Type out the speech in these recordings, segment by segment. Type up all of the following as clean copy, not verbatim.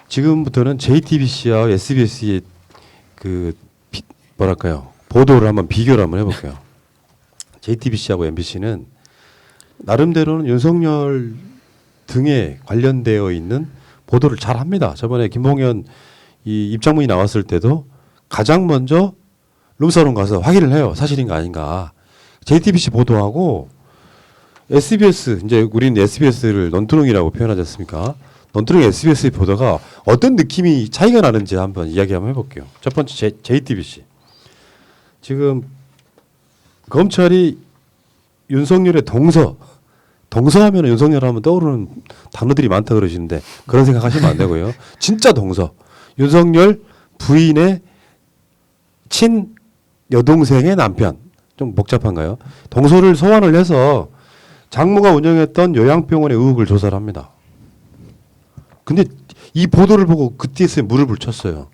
지금부터는 JTBC와 SBS의 그 뭐랄까요 보도를 한번 비교를 한번 해볼게요. JTBC하고 MBC는 나름대로는 윤석열 등에 관련되어 있는 보도를 잘 합니다. 저번에 김봉현 이 입장문이 나왔을 때도 가장 먼저 룸사롱 가서 확인을 해요. 사실인가 아닌가. JTBC 보도하고 SBS 이제 우리는 SBS를 넌두렁이라고 표현하지 않습니까? 넌두렁 SBS 보도가 어떤 느낌이 차이가 나는지 한번 이야기 한번 해볼게요. 첫 번째 JTBC. 지금 검찰이 윤석열의 동서하면 윤석열 하면 떠오르는 단어들이 많다 그러시는데 그런 생각하시면 안 되고요. 진짜 동서. 윤석열 부인의 친 여동생의 남편. 좀 복잡한가요? 동서를 소환을 해서 장모가 운영했던 요양병원의 의혹을 조사를 합니다. 근데 이 보도를 보고 그때서야 물을 붙였어요.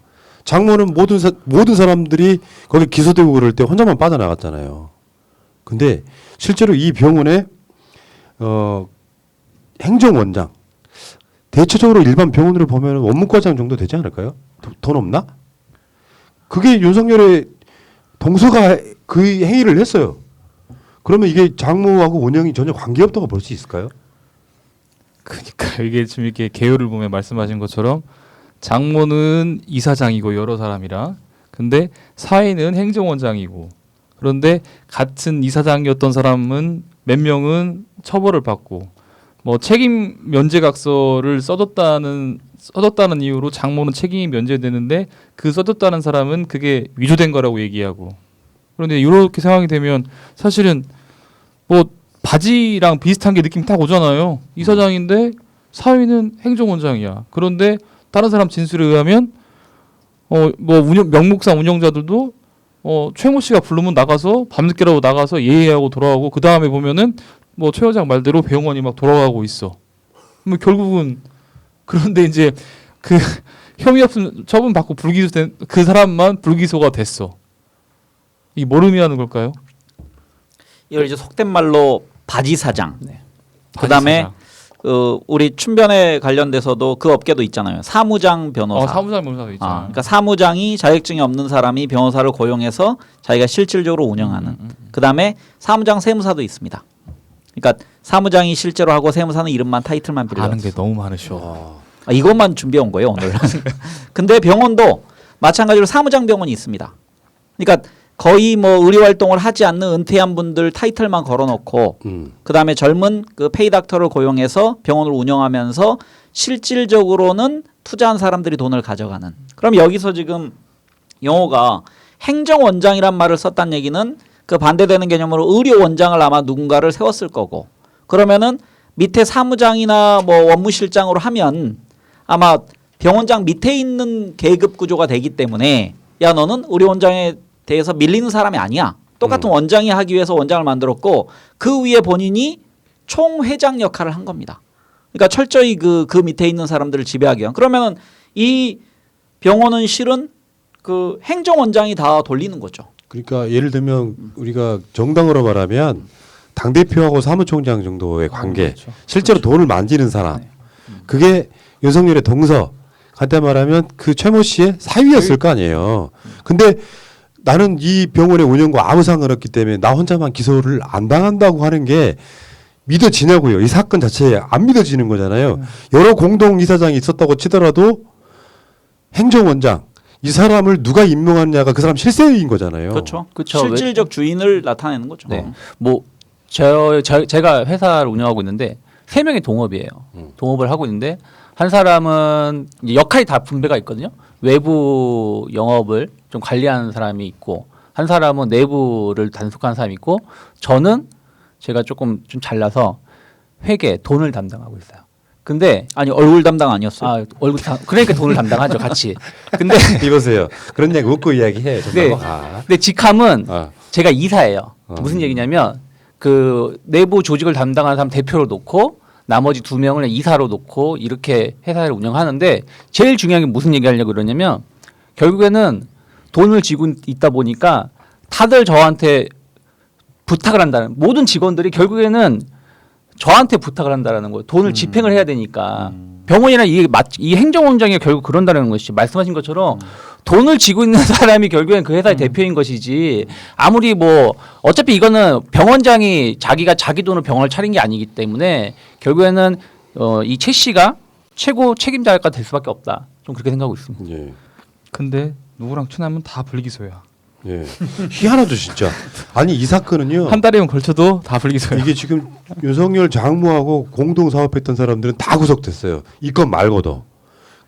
장모는 모든 사람들이 거기 기소되고 그럴 때 혼자만 빠져나갔잖아요. 근데 실제로 이 병원의 행정원장 대체적으로 일반 병원으로 보면 원무과장 정도 되지 않을까요? 돈 없나? 그게 윤석열의 동서가 그 행위를 했어요. 그러면 이게 장모하고 운영이 전혀 관계없다고 볼 수 있을까요? 그러니까 이게 지금 이렇게 개요를 보면 말씀하신 것처럼 장모는 이사장이고 여러 사람이랑 근데 사위는 행정원장이고 그런데 같은 이사장이었던 사람은 몇 명은 처벌을 받고 뭐 책임 면제각서를 써줬다는 이유로 장모는 책임이 면제되는데 그 써줬다는 사람은 그게 위조된 거라고 얘기하고 그런데 이렇게 상황이 되면 사실은 뭐 바지랑 비슷한 게 느낌이 딱 오잖아요. 이사장인데 사위는 행정원장이야. 그런데 다른 사람 진술에 의하면 뭐 명목상 운영자들도 최모 씨가 부르면 나가서 밤늦게라도 나가서 예의하고 돌아오고 그 다음에 보면은 뭐 최 여장 말대로 병원이 막 돌아가고 있어. 뭐 결국은 그런데 이제 그 혐의 없음 처분 받고 불기소된 그 사람만 불기소가 됐어. 이게 뭘 의미하는 걸까요? 이걸 이제 속된 말로 바지 사장. 네. 그다음에 우리 춘변에 관련돼서도 그 업계도 있잖아요. 사무장 변호사. 사무장 변호사도 있잖아요. 그러니까 사무장이 자격증이 없는 사람이 변호사를 고용해서 자기가 실질적으로 운영하는. 그다음에 사무장 세무사도 있습니다. 그러니까 사무장이 실제로 하고 세무사는 이름만 타이틀만 빌려. 아는 게 너무 많으셔. 이것만 준비해 온 거예요 오늘. 근데 병원도 마찬가지로 사무장 병원이 있습니다. 그러니까 거의 뭐 의료 활동을 하지 않는 은퇴한 분들 타이틀만 걸어놓고 그다음에 젊은 그 페이닥터를 고용해서 병원을 운영하면서 실질적으로는 투자한 사람들이 돈을 가져가는. 그럼 여기서 지금 용어가 행정원장이란 말을 썼다는 얘기는 그 반대되는 개념으로 의료원장을 아마 누군가를 세웠을 거고 그러면은 밑에 사무장이나 뭐 원무실장으로 하면 아마 병원장 밑에 있는 계급 구조가 되기 때문에 야 너는 의료원장에 대해서 밀리는 사람이 아니야. 똑같은 원장이 하기 위해서 원장을 만들었고 그 위에 본인이 총회장 역할을 한 겁니다. 그러니까 철저히 그 밑에 있는 사람들을 지배하기 위한. 그러면은 이 병원은 실은 그 행정원장이 다 돌리는 거죠. 그러니까 예를 들면 우리가 정당으로 말하면 당대표하고 사무총장 정도의 관계 그렇죠. 실제로 돈을 만지는 사람 그게 윤석열의 동서 간단히 말하면 그 최모 씨의 사위였을 거 아니에요. 근데 나는 이 병원의 운영과 아무 상관없기 때문에 나 혼자만 기소를 안 당한다고 하는 게 믿어지냐고요. 이 사건 자체에 안 믿어지는 거잖아요. 여러 공동 이사장이 있었다고 치더라도 행정원장 이 사람을 누가 임명하느냐가 그 사람 실세인 거잖아요. 그렇죠. 실질적 주인을 나타내는 거죠. 네. 뭐 제가 회사를 운영하고 있는데 3명이 동업이에요. 동업을 하고 있는데 한 사람은 이제 역할이 다 분배가 있거든요. 외부 영업을 좀 관리하는 사람이 있고 한 사람은 내부를 단속하는 사람이 있고 저는 제가 조금 좀 잘나서 회계 돈을 담당하고 있어요. 근데 아니 얼굴 담당 아니었어요? 그러니까 돈을 담당하죠 같이. 근데 이보세요. 그런 얘기 웃고 이야기해. 네. 근데 직함은 제가 이사예요. 무슨 얘기냐면 그 내부 조직을 담당하는 사람 대표로 놓고 나머지 2명을 이사로 놓고 이렇게 회사를 운영하는데 제일 중요한 게 무슨 얘기하려고 그러냐면 결국에는 돈을 쥐고 있다 보니까 다들 저한테 부탁을 한다는 모든 직원들이 결국에는 저한테 부탁을 한다라는 거예요. 돈을 집행을 해야 되니까 병원이나 이 행정원장이 결국 그런다는 것이 말씀하신 것처럼 돈을 쥐고 있는 사람이 결국엔 그 회사의 대표인 것이지 아무리 뭐 어차피 이거는 병원장이 자기가 자기 돈으로 병원을 차린 게 아니기 때문에 결국에는 이 최 씨가 최고 책임자가 될 수밖에 없다. 좀 그렇게 생각하고 있습니다. 예. 근데 누구랑 친하면 다 불기소야. 예. 희한하죠, 진짜. 아니, 이 사건은요. 한 달이면 걸쳐도 다 불기소야. 이게 지금 윤석열 장모하고 공동 사업했던 사람들은 다 구속됐어요. 이 건 말고도.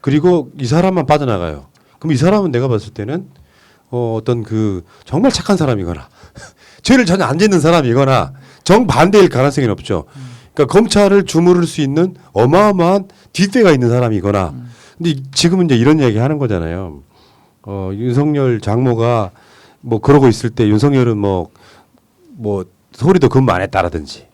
그리고 이 사람만 빠져나가요. 그럼 이 사람은 내가 봤을 때는 어떤 그 정말 착한 사람이거나 죄를 전혀 안 짓는 사람이거나 정반대일 가능성이 높죠. 그러니까 검찰을 주무를 수 있는 어마어마한 뒷배가 있는 사람이거나. 근데 지금은 이제 이런 얘기 하는 거잖아요. 윤석열 장모가 뭐 그러고 있을 때 윤석열은 뭐 서울에도 근무 안 했다라든지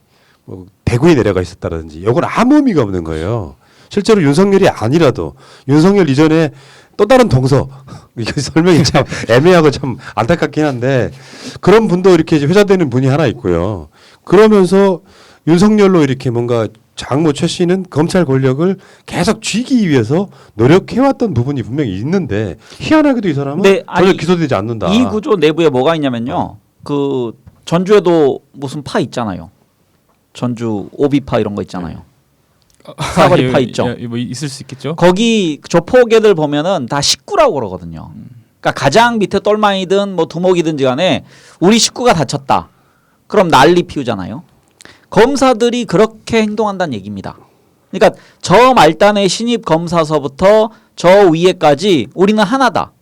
뭐 대구에 내려가 있었다라든지 이건 아무 의미가 없는 거예요. 실제로 윤석열이 아니라도 윤석열 이전에 또 다른 동서 이게 설명이 참 애매하고 참 안타깝긴 한데 그런 분도 이렇게 회자되는 분이 하나 있고요. 그러면서 윤석열로 이렇게 뭔가 장모 최 씨는 검찰 권력을 계속 쥐기 위해서 노력해왔던 부분이 분명히 있는데 희한하게도 이 사람은 네, 전혀 아니, 기소되지 않는다. 이 구조 내부에 뭐가 있냐면요. 그 전주에도 무슨 파 있잖아요. 전주 오비파 이런 거 있잖아요. 사거리 파 있죠. 뭐 있을 수 있겠죠. 거기 조폭애들 보면은 다 식구라고 그러거든요. 그러니까 가장 밑에 똘망이든 뭐 두목이든지 간에 우리 식구가 다쳤다. 그럼 난리 피우잖아요. 검사들이 그렇게 행동한다는 얘기입니다. 그러니까 저 말단의 신입 검사서부터 저 위에까지 우리는 하나다.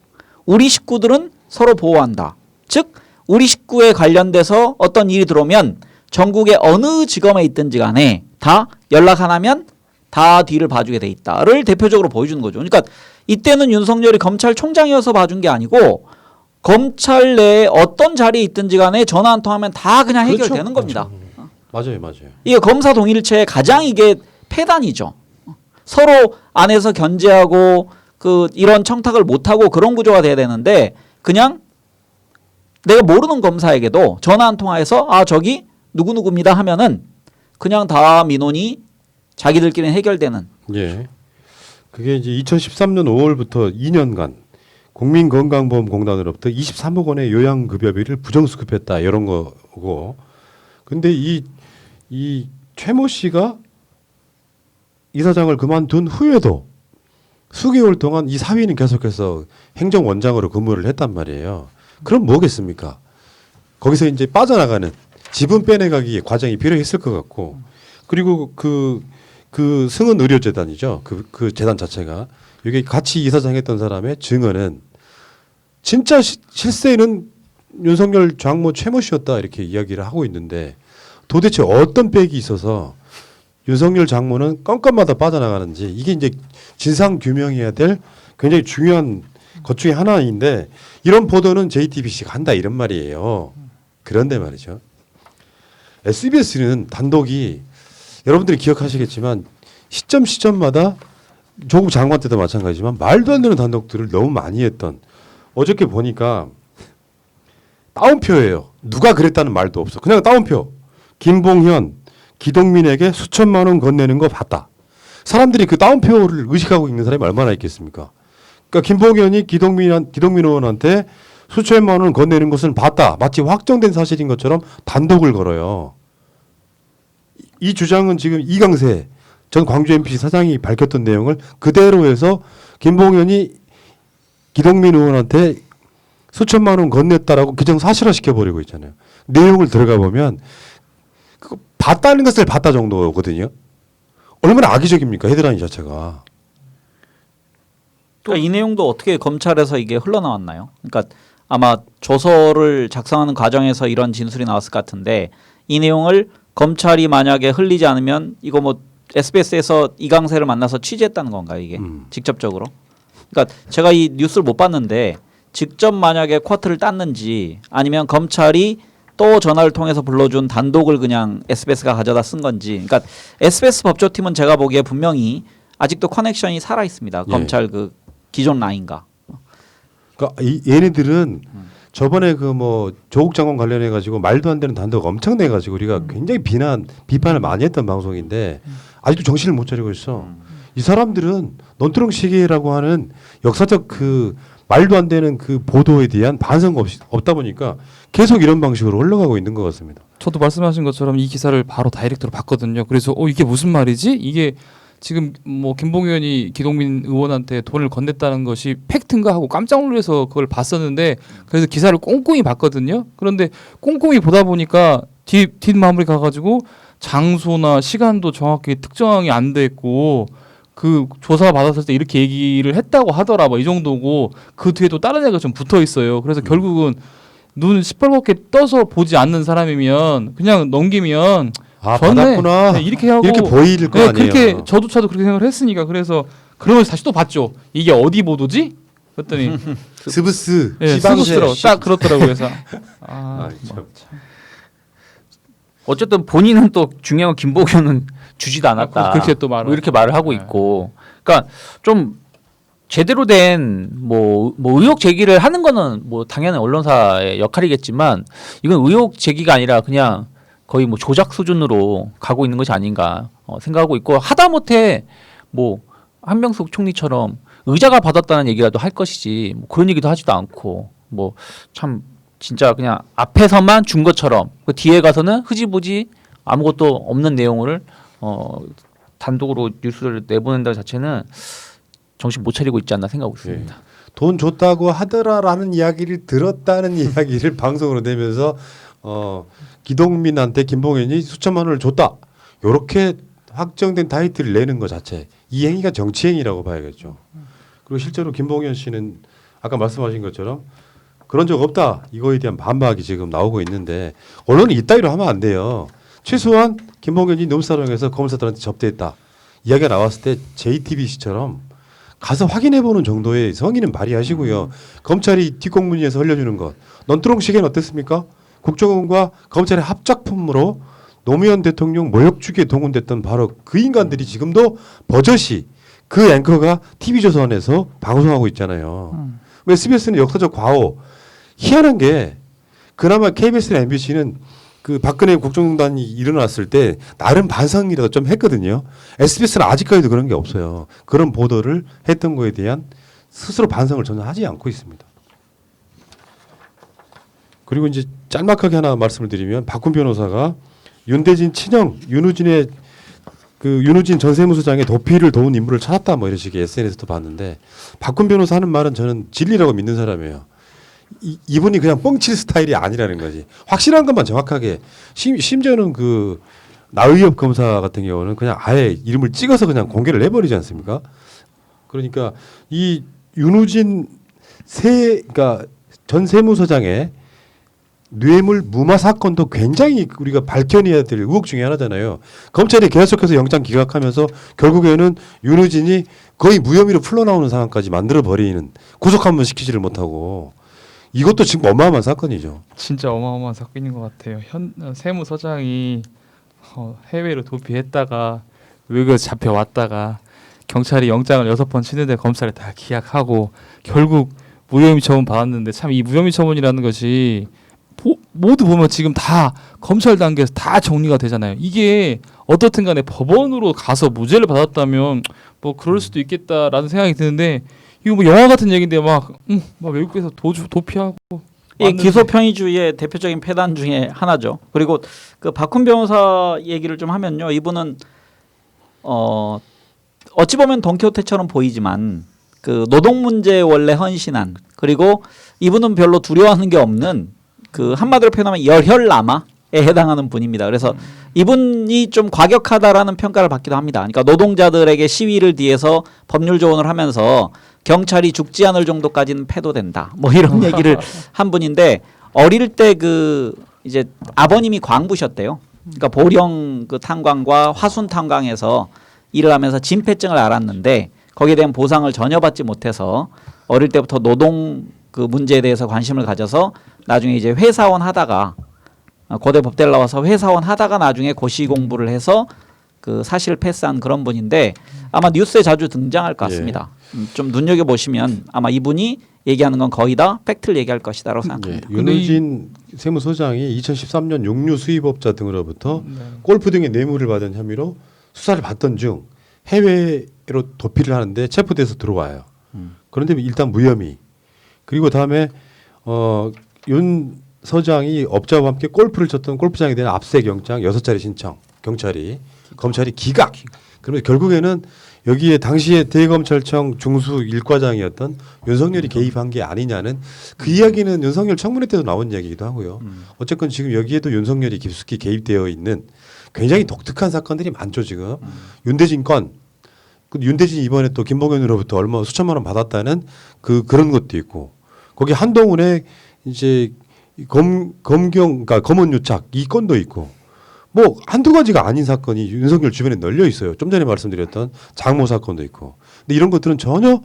우리 식구들은 서로 보호한다. 즉 우리 식구에 관련돼서 어떤 일이 들어오면 전국의 어느 지검에 있든지 간에 다 연락 하나면 다 뒤를 봐주게 돼 있다를 대표적으로 보여주는 거죠. 그러니까 이때는 윤석열이 검찰총장이어서 봐준 게 아니고 검찰 내에 어떤 자리에 있든지 간에 전화 한 통하면 다 그냥 해결되는 그렇죠. 겁니다. 맞아요, 맞아요. 이게 검사 동일체의 가장 이게 폐단이죠. 서로 안에서 견제하고 그 이런 청탁을 못하고 그런 구조가 돼야 되는데 그냥 내가 모르는 검사에게도 전화 한 통화해서 아 저기 누구누구입니다 하면은 그냥 다 민원이 자기들끼리 해결되는. 예. 그게 이제 2013년 5월부터 2년간 국민건강보험공단으로부터 23억 원의 요양급여비를 부정수급했다 이런 거고. 근데 이 최모 씨가 이사장을 그만둔 후에도 수개월 동안 이 사위는 계속해서 행정원장으로 근무를 했단 말이에요. 그럼 뭐겠습니까? 거기서 이제 빠져나가는 지분 빼내가기 과정이 필요했을 것 같고 그리고 그 승은 의료재단이죠. 그 재단 자체가 이게 같이 이사장 했던 사람의 증언은 진짜 실세는 윤석열 장모 최모 씨였다 이렇게 이야기를 하고 있는데 도대체 어떤 백이 있어서 윤석열 장모는 건건마다 빠져나가는지 이게 이제 진상 규명해야 될 굉장히 중요한 것 중에 하나인데 이런 보도는 JTBC가 한다 이런 말이에요. 그런데 말이죠. SBS는 단독이 여러분들이 기억하시겠지만 시점마다 조국 장관 때도 마찬가지지만 말도 안 되는 단독들을 너무 많이 했던 어저께 보니까 따옴표예요. 누가 그랬다는 말도 없어. 그냥 따옴표. 김봉현, 기동민에게 수천만 원 건네는 거 봤다. 사람들이 그 따옴표를 의식하고 있는 사람이 얼마나 있겠습니까? 그러니까 김봉현이 기동민 의원한테 수천만 원 건네는 것은 봤다. 마치 확정된 사실인 것처럼 단독을 걸어요. 이 주장은 지금 이강세 전 광주 MBC 사장이 밝혔던 내용을 그대로 해서 김봉현이 기동민 의원한테 수천만 원 건넸다라고 기정사실화 시켜버리고 있잖아요. 내용을 들어가 보면 그거 봤다는 것을 봤다 정도거든요. 얼마나 악의적입니까 헤드라인 자체가. 그러니까 이 내용도 어떻게 검찰에서 이게 흘러나왔나요? 그러니까 아마 조서를 작성하는 과정에서 이런 진술이 나왔을 것 같은데 이 내용을 검찰이 만약에 흘리지 않으면 이거 뭐 SBS에서 이강세를 만나서 취재했다는 건가요 이게 직접적으로? 그러니까 제가 이 뉴스를 못 봤는데 직접 만약에 쿼트를 땄는지 아니면 검찰이 또 전화를 통해서 불러준 단독을 그냥 SBS가 가져다 쓴 건지. 그러니까 SBS 법조팀은 제가 보기에 분명히 아직도 커넥션이 살아 있습니다. 예. 검찰 그 기존 라인과. 그러니까 얘네들은 저번에 그 뭐 조국 장관 관련해 가지고 말도 안 되는 단독 엄청 내 가지고 우리가 굉장히 비판을 많이 했던 방송인데 아직도 정신을 못 차리고 있어. 이 사람들은 논두렁 시계라고 하는 역사적 그 말도 안 되는 그 보도에 대한 반성가 없다 보니까 계속 이런 방식으로 흘러가고 있는 것 같습니다. 저도 말씀하신 것처럼 이 기사를 바로 다이렉트로 봤거든요. 그래서 이게 무슨 말이지? 이게 지금 뭐 김봉 의원이 기동민 의원한테 돈을 건넸다는 것이 팩트인가 하고 깜짝 놀라서 그걸 봤었는데 그래서 기사를 꼼꼼히 봤거든요. 그런데 꼼꼼히 보다 보니까 뒷마무리 가가지고 장소나 시간도 정확히 특정이 안 됐고 그 조사 받았을 때 이렇게 얘기를 했다고 하더라 뭐 이 정도고 그 뒤에 또 다른 얘기가 좀 붙어 있어요. 그래서 결국은 눈 시뻘겋게 떠서 보지 않는 사람이면 그냥 넘기면 아 좋네. 받았구나. 네, 이렇게 하고 이렇게 보일 거 네, 아니에요. 그렇게 저조차도 그렇게 생각을 했으니까 그래서 그러면서 다시 또 봤죠. 이게 어디 보도지? 그랬더니 스브스 예, 시방세. 스스로 딱 그렇더라고요. 그래서 아, 참. 어쨌든 본인은 또 중요한 건 김보경 의원은 주지도 않았다. 그렇게 또 말을 뭐 이렇게 말을 하고 네. 있고, 그러니까 좀 제대로 된 뭐 의혹 제기를 하는 거는 뭐 당연히 언론사의 역할이겠지만 이건 의혹 제기가 아니라 그냥 거의 뭐 조작 수준으로 가고 있는 것이 아닌가 생각하고 있고 하다못해 뭐 한명숙 총리처럼 의자가 받았다는 얘기라도 할 것이지 뭐 그런 얘기도 하지도 않고 뭐 참 진짜 그냥 앞에서만 준 것처럼 그 뒤에 가서는 흐지부지 아무것도 없는 내용을 단독으로 뉴스를 내보낸다는 자체는 정신 못 차리고 있지 않나 생각하고 있습니다. 돈 줬다고 하더라라는 이야기를 들었다는 이야기를 방송으로 내면서 기동민한테 김봉현이 수천만 원을 줬다. 요렇게 확정된 타이틀을 내는 것 자체 이 행위가 정치 행위라고 봐야겠죠. 그리고 실제로 김봉현 씨는 아까 말씀하신 것처럼 그런 적 없다. 이거에 대한 반박이 지금 나오고 있는데 언론이 이따위로 하면 안 돼요. 최소한 김봉현이 넘사롱에서 검사들한테 접대했다. 이야기가 나왔을 때 JTBC처럼 가서 확인해보는 정도의 성의는 발휘하시고요. 검찰이 뒷공문에서 흘려주는 것. 논두렁 시계는 어땠습니까? 국정원과 검찰의 합작품으로 노무현 대통령 모욕 축에 동원됐던 바로 그 인간들이 지금도 버젓이 그 앵커가 TV조선에서 방송하고 있잖아요. 왜 SBS는 역사적 과오. 희한한 게 그나마 KBS나 MBC는 그 박근혜 국정농단이 일어났을 때 나름 반성이라도 좀 했거든요. SBS는 아직까지도 그런 게 없어요. 그런 보도를 했던 거에 대한 스스로 반성을 전혀 하지 않고 있습니다. 그리고 이제 짤막하게 하나 말씀을 드리면 박훈 변호사가 윤대진 친형 윤우진의 그 윤우진 전 세무서장의 도피를 도운 인물을 찾았다 뭐 이런 식의 SNS도 봤는데 박훈 변호사 하는 말은 저는 진리라고 믿는 사람이에요. 이분이 그냥 뻥칠 스타일이 아니라는 거지. 확실한 것만 정확하게 심지어는 그 나의엽 검사 같은 경우는 그냥 아예 이름을 찍어서 그냥 공개를 해버리지 않습니까? 그러니까 이 윤우진 그러니까 전 세무서장의 뇌물 무마 사건도 굉장히 우리가 밝혀내야 될 의혹 중에 하나잖아요. 검찰이 계속해서 영장 기각하면서 결국에는 윤우진이 거의 무혐의로 풀려나오는 상황까지 만들어 버리는 구속 한 번 시키지를 못하고 이것도 지금 어마어마한 사건이죠. 진짜 어마어마한 사건인 것 같아요. 세무서장이 해외로 도피했다가 외국에서 잡혀왔다가 경찰이 영장을 6번 치는데 검찰이 다 기각하고 결국 무혐의 처분 받았는데 참 이 무혐의 처분이라는 것이 모두 보면 지금 다 검찰 단계에서 다 정리가 되잖아요. 이게 어떻든 간에 법원으로 가서 무죄를 받았다면 뭐 그럴 수도 있겠다라는 생각이 드는데 이거 뭐 영화 같은 얘기인데 막 외국에서 도피하고 이 기소 편의주의의 대표적인 폐단 중에 하나죠. 그리고 그 박훈 변호사 얘기를 좀 하면요, 이분은 어찌 보면 돈키호테처럼 보이지만 그 노동 문제에 원래 헌신한, 그리고 이분은 별로 두려워하는 게 없는 그 한마디로 표현하면 열혈남아에 해당하는 분입니다. 그래서 이분이 좀 과격하다라는 평가를 받기도 합니다. 그러니까 노동자들에게 시위를 뒤에서 법률 조언을 하면서 경찰이 죽지 않을 정도까지는 패도된다. 뭐 이런 얘기를 한 분인데 어릴 때 그 이제 아버님이 광부셨대요. 그러니까 보령 그 탄광과 화순 탄광에서 일을 하면서 진폐증을 앓았는데 거기에 대한 보상을 전혀 받지 못해서 어릴 때부터 노동 그 문제에 대해서 관심을 가져서 나중에 이제 회사원 하다가 고대 법대를 나와서 회사원 하다가 나중에 고시 공부를 해서 그 사실 패스한 그런 분인데 아마 뉴스에 자주 등장할 것 같습니다. 좀 눈여겨 보시면 아마 이분이 얘기하는 건 거의 다 팩트를 얘기할 것이다라고 생각합니다. 예, 윤우진 세무서장이 2013년 육류 수입업자 등으로부터 골프 등의 뇌물을 받은 혐의로 수사를 받던 중 해외로 도피를 하는데 체포돼서 들어와요. 그런데 일단 무혐의. 그리고 다음에 윤 서장이 업자와 함께 골프를 쳤던 골프장에 대한 압색 영장 6차례 신청. 검찰이 기각. 그러면 결국에는 여기에 당시에 대검찰청 중수 1과장이었던 윤석열이 개입한 게 아니냐는 그 이야기는 윤석열 청문회 때도 나온 이야기이기도 하고요. 어쨌건 지금 여기에도 윤석열이 깊숙이 개입되어 있는 굉장히 독특한 사건들이 많죠 지금. 윤대진 건. 그 윤대진이 이번에 또 김봉현으로부터 얼마 수천만 원 받았다는 그런 것도 있고 거기 한동훈의 이제 그러니까 검언 유착 이 건도 있고 뭐 한두 가지가 아닌 사건이 윤석열 주변에 널려 있어요. 좀 전에 말씀드렸던 장모 사건도 있고. 근데 이런 것들은 전혀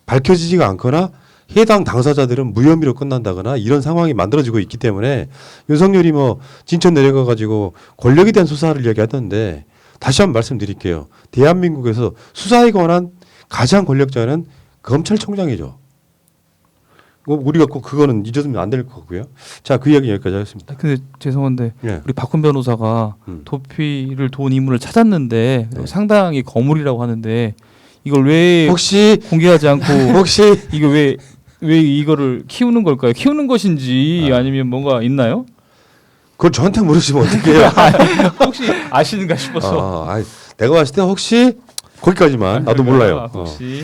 밝혀지지가 않거나 해당 당사자들은 무혐의로 끝난다거나 이런 상황이 만들어지고 있기 때문에 윤석열이 뭐 진천 내려가 가지고 권력에 대한 수사를 이야기하던데 다시 한번 말씀드릴게요. 대한민국에서 수사에 관한 가장 권력자는 검찰총장이죠. 우리가 꼭 그거는 잊어두면 안 될 것 같고요. 자, 그 이야기 여기까지 하겠습니다. 근데 죄송한데 예. 우리 박훈 변호사가 도피를 돈 인물을 찾았는데 네. 상당히 거물이라고 하는데 이걸 왜 혹시 공개하지 않고 혹시 이거 왜 이거를 키우는 걸까요? 키우는 것인지 아니면 뭔가 있나요? 그걸 저한테 물으시면 어떡해요? 혹시 아시는가 싶어서. 내가 봤을 때 혹시 거기까지만 나도 몰라요. 혹시